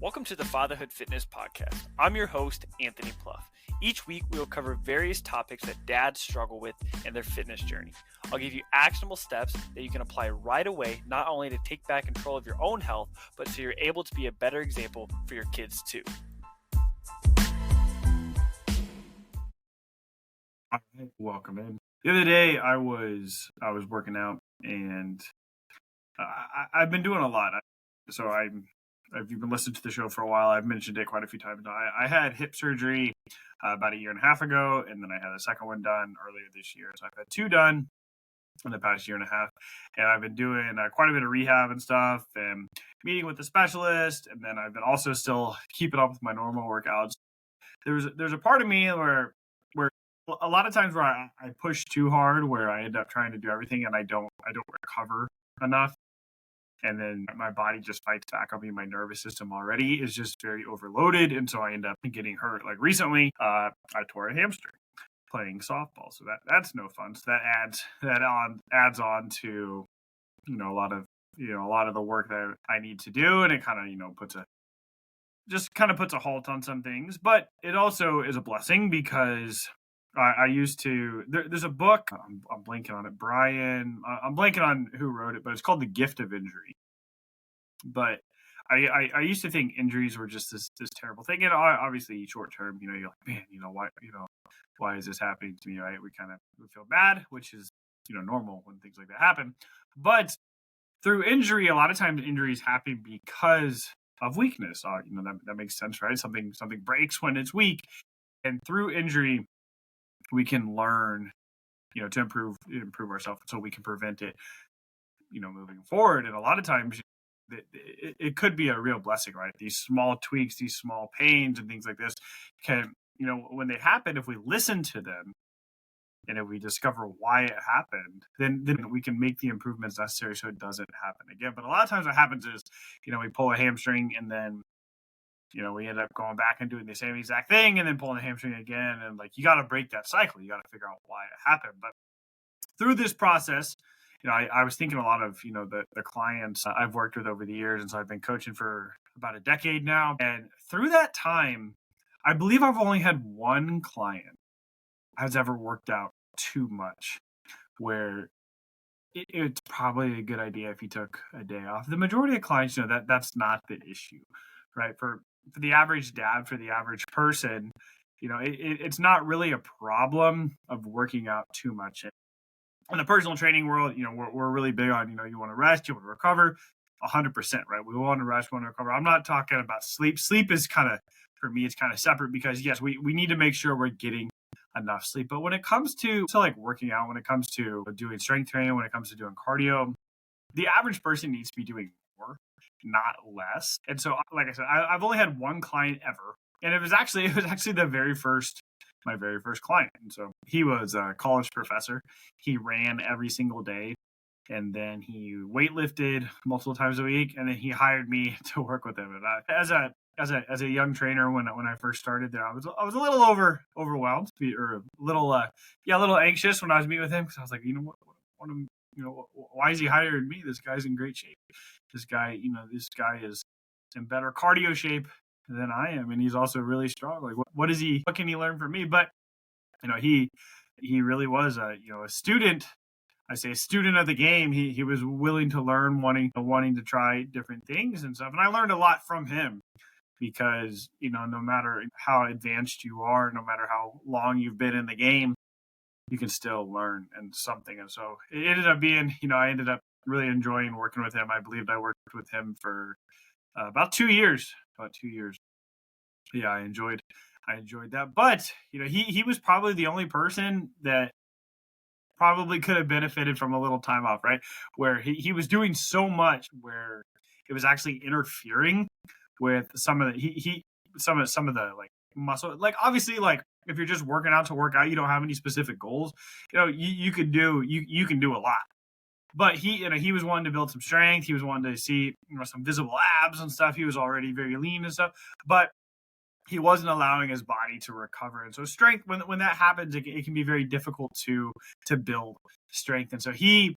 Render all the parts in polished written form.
Welcome to the Fatherhood Fitness Podcast. I'm your host, Anthony Pluff. Each week, we will cover various topics that dads struggle with in their fitness journey. I'll give you actionable steps that you can apply right away, not only to take back control of your own health, but so you're able to be a better example for your kids too. All right, welcome in. The other day, I was working out, and I've been doing a lot. If you've been listening to the show for a while, I've mentioned it quite a few times. I had hip surgery about a year and a half ago, and then I had a second one done earlier this year. So I've had two done in the past year and a half, and I've been doing quite a bit of rehab and stuff, and meeting with the specialist, and then I've been also still keeping up with my normal workouts. There's a part of me where a lot of times where I push too hard, where I end up trying to do everything and I don't recover enough. And then my body just fights back on me. My nervous system already is just very overloaded. And so I end up getting hurt. Like recently, I tore a hamstring playing softball. So that's no fun. So that adds on to, a lot of the work that I need to do. And it kind of, puts a halt on some things. But it also is a blessing because I used to, there's a book, I'm blanking on it, I'm blanking on who wrote it, but it's called The Gift of Injury. But I used to think injuries were just this terrible thing. And obviously short term, you're like, man, why is this happening to me, right? We feel bad, which is, normal when things like that happen. But through injury, a lot of times injuries happen because of weakness. That makes sense, right? Something breaks when it's weak. And through injury, we can learn, to improve ourselves so we can prevent it, moving forward. And a lot of times it could be a real blessing, right? These small tweaks, these small pains and things like this can, when they happen, if we listen to them and if we discover why it happened, then we can make the improvements necessary so it doesn't happen again. But a lot of times what happens is, we pull a hamstring and then we end up going back and doing the same exact thing and then pulling the hamstring again. And you got to break that cycle. You got to figure out why it happened. But through this process, I was thinking a lot of, the clients I've worked with over the years. And so I've been coaching for about a decade now. And through that time, I believe I've only had one client has ever worked out too much where it's probably a good idea if he took a day off. The majority of clients, that's not the issue, right? For the average dad, for the average person, it's not really a problem of working out too much. In the personal training world, we're really big on, you want to rest, you want to recover 100%, right? We want to rest, we want to recover. I'm not talking about sleep. Sleep is for me, it's kind of separate because yes, we need to make sure we're getting enough sleep. But when it comes to working out, when it comes to doing strength training, when it comes to doing cardio, the average person needs to be doing more, not less. And so, like I said, I've only had one client ever, and it was actually my very first client. And so he was a college professor. He ran every single day, and then he weightlifted multiple times a week, and then he hired me to work with him. And as a young trainer, when I first started there, I was a little overwhelmed or a little anxious when I was meeting with him because I was like, why is he hiring me? This guy's in great shape. This guy is in better cardio shape than I am, and he's also really strong. Like, what can he learn from me? But he really was a student. I say a student of the game. He was willing to learn, wanting to try different things and stuff. And I learned a lot from him because no matter how advanced you are, no matter how long you've been in the game, you can still learn and something. And so it ended up being, I ended up really enjoying working with him. I believed I worked with him for about 2 years. Yeah, I enjoyed that. But, he was probably the only person that probably could have benefited from a little time off, right? Where he was doing so much where it was actually interfering with some of the muscle. Obviously, if you're just working out to work out, you don't have any specific goals. You can do a lot. But he was wanting to build some strength. He was wanting to see some visible abs and stuff. He was already very lean and stuff, but he wasn't allowing his body to recover. And so strength, when that happens, it can be very difficult to build strength. And so he's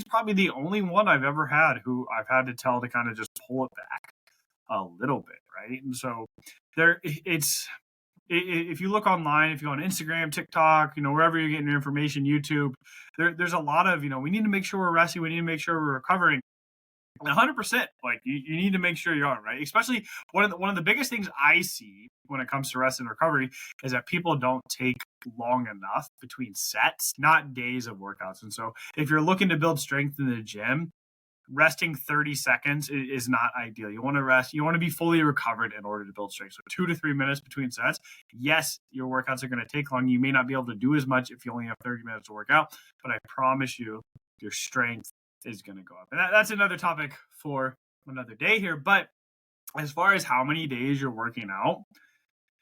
probably the only one I've ever had who I've had to tell to kind of just pull it back a little bit, right? And so if you look online, if you go on Instagram, TikTok, wherever you're getting your information, YouTube, there's a lot of, we need to make sure we're resting. We need to make sure we're recovering. 100%. Like you need to make sure you are, right. Especially one of the biggest things I see when it comes to rest and recovery is that people don't take long enough between sets, not days of workouts. And so if you're looking to build strength in the gym, resting 30 seconds is not ideal. You want to rest. You want to be fully recovered in order to build strength. So 2 to 3 minutes between sets. Yes, your workouts are going to take long. You may not be able to do as much if you only have 30 minutes to work out, but I promise you your strength is going to go up. And that's another topic for another day here. But as far as how many days you're working out,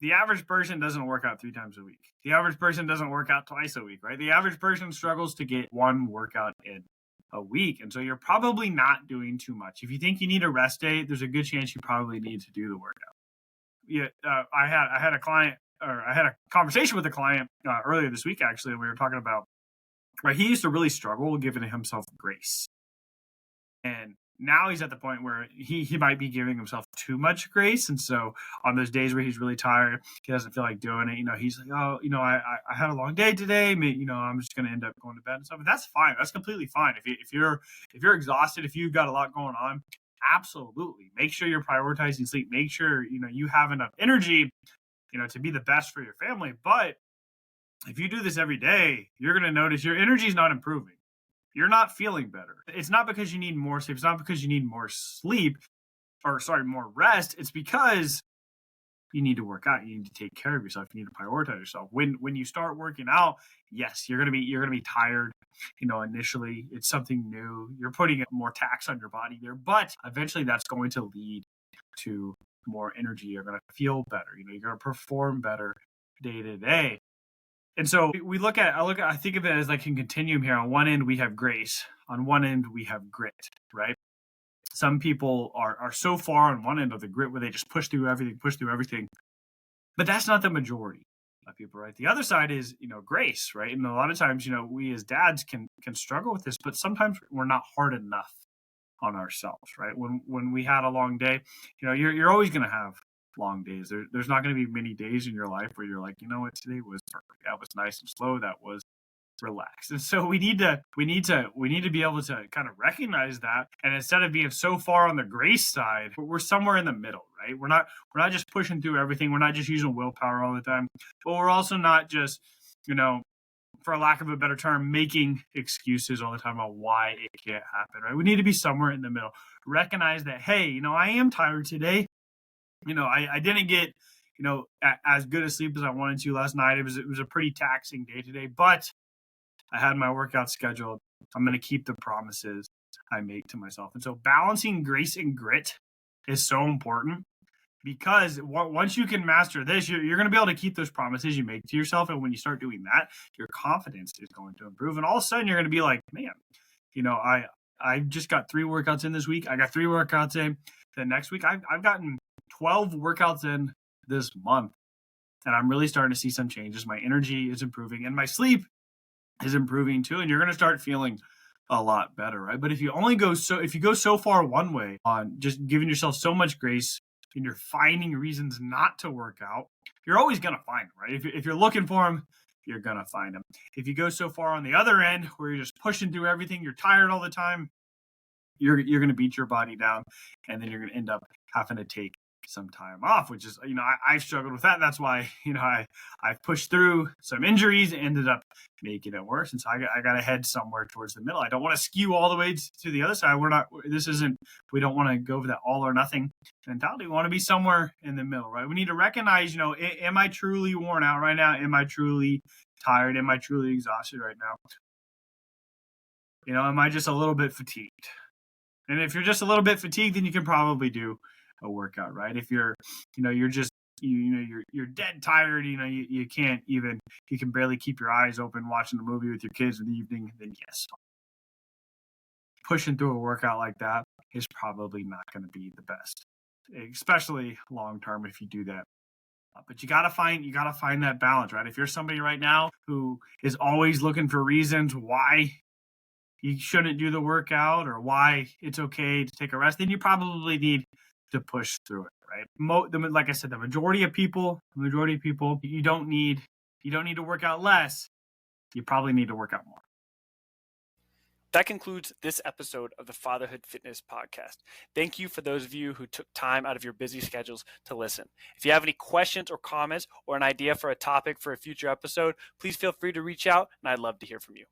the average person doesn't work out 3 times a week. The average person doesn't work out twice a week, right? The average person struggles to get one workout in a week. And so you're probably not doing too much. If you think you need a rest day, there's a good chance you probably need to do the workout. Yeah, I had a conversation with a client earlier this week, actually, and we were talking about, right, he used to really struggle giving himself grace. And now he's at the point where he might be giving himself too much grace. And so on those days where he's really tired, he doesn't feel like doing it, he's like, oh, I had a long day today. I'm just going to end up going to bed and stuff. And that's fine. That's completely fine. If you're exhausted, if you've got a lot going on, absolutely make sure you're prioritizing sleep. Make sure, you have enough energy, to be the best for your family. But if you do this every day, you're going to notice your energy is not improving. You're not feeling better. It's not because you need more sleep. It's not because you need more more rest. It's because you need to work out. You need to take care of yourself. You need to prioritize yourself. When you start working out, yes, you're gonna be tired. Initially, it's something new. You're putting more tax on your body there, but eventually that's going to lead to more energy. You're gonna feel better. You're gonna perform better day to day. And so I think of it as like a continuum here. On one end, we have grace. On one end, we have grit, right? Some people are so far on one end of the grit where they just push through everything. But that's not the majority of people, right? The other side is, grace, right? And a lot of times, we as dads can struggle with this, but sometimes we're not hard enough on ourselves, right? When we had a long day, you're always going to have long days. There's not going to be many days in your life where you're like, what, today was perfect. That was nice and slow. That was relaxed. And so we need to be able to kind of recognize that. And instead of being so far on the grace side, we're somewhere in the middle, right? We're not just pushing through everything. We're not just using willpower all the time, but we're also not just, for lack of a better term, making excuses all the time about why it can't happen, right? We need to be somewhere in the middle. Recognize that, hey, I am tired today. I didn't get, as good a sleep as I wanted to last night. It was a pretty taxing day today, but I had my workout scheduled. I'm going to keep the promises I make to myself. And so balancing grace and grit is so important, because once you can master this, you're going to be able to keep those promises you make to yourself. And when you start doing that, your confidence is going to improve. And all of a sudden you're going to be like, man, I just got 3 workouts in this week. I got 3 workouts in the next week. I've gotten 12 workouts in this month, and I'm really starting to see some changes. My energy is improving and my sleep is improving too. And you're going to start feeling a lot better, right? But if you go so far one way on just giving yourself so much grace and you're finding reasons not to work out, you're always going to find them, right? If you're looking for them, you're going to find them. If you go so far on the other end where you're just pushing through everything, you're tired all the time, you're going to beat your body down, and then you're going to end up having to take some time off, which is, I've struggled with that. That's why, I've pushed through some injuries and ended up making it worse. And so I got to head somewhere towards the middle. I don't want to skew all the way to the other side. We don't want to go for that all or nothing mentality. We want to be somewhere in the middle, right? We need to recognize, am I truly worn out right now? Am I truly tired? Am I truly exhausted right now? Am I just a little bit fatigued? And if you're just a little bit fatigued, then you can probably do a workout, right? If you're dead tired, you can barely keep your eyes open watching the movie with your kids in the evening, then yes, pushing through a workout like that is probably not going to be the best, especially long term if you do that. But you gotta find that balance, right? If you're somebody right now who is always looking for reasons why you shouldn't do the workout or why it's okay to take a rest, then you probably need to push through it, right? Like I said, the majority of people, you don't need to work out less. You probably need to work out more. That concludes this episode of the Fatherhood Fitness Podcast. Thank you for those of you who took time out of your busy schedules to listen. If you have any questions or comments or an idea for a topic for a future episode, please feel free to reach out, and I'd love to hear from you.